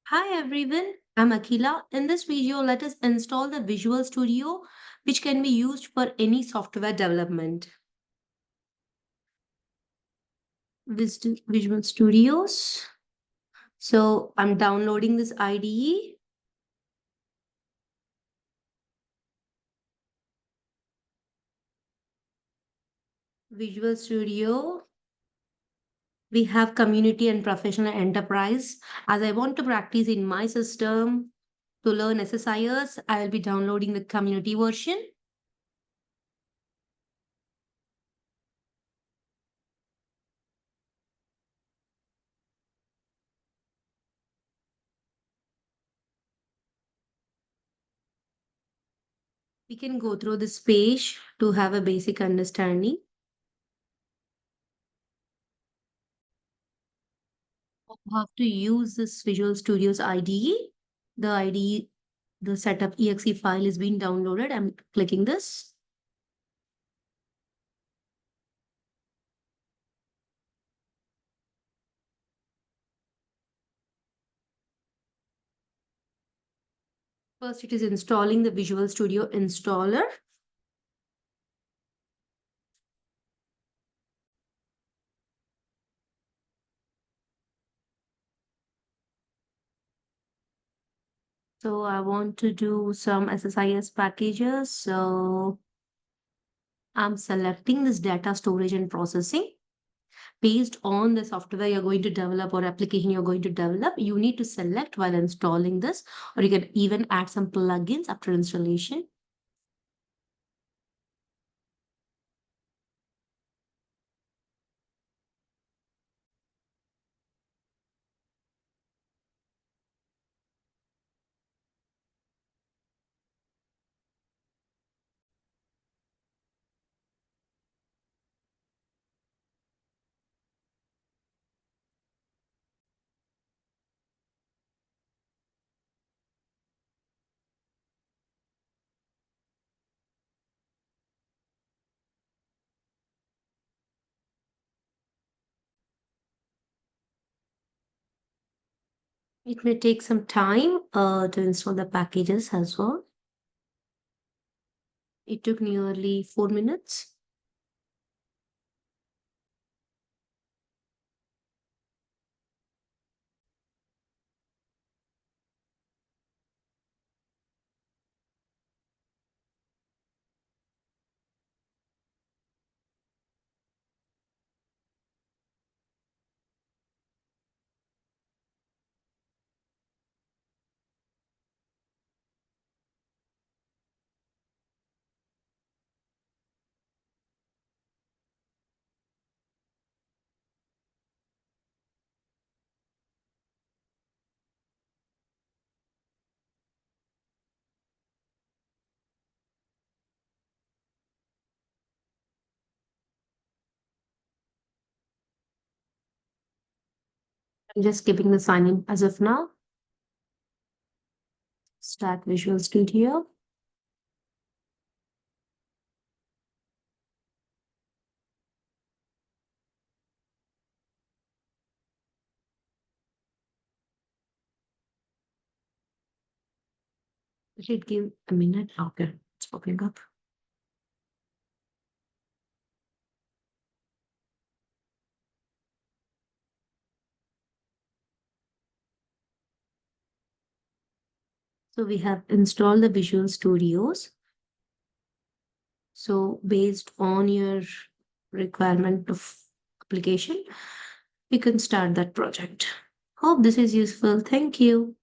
Hi everyone, I'm Akila. In this video, let us install the Visual Studio, which can be used for any software development. Visual Studios. So I'm downloading this IDE. Visual Studio. We have community and professional enterprise. As I want to practice in my system to learn SSIS, I will be downloading the community version. We can go through this page to have a basic understanding. Have to use this Visual Studio's IDE. The IDE, the setup exe file is being downloaded. I'm clicking this. First, it is installing the Visual Studio installer. So I want to do some SSIS packages. So I'm selecting this data storage and processing. Based on the software you're going to develop or application you're going to develop, you need to select while installing this, or you can even add some plugins after installation. It may take some time to install the packages as well. It took nearly 4 minutes. I'm just skipping the sign in as of now. Start Visual Studio. Let it give a minute. Okay, it's popping up. So we have installed the Visual Studios. So based on your requirement of application, you can start that project. Hope this is useful. Thank you.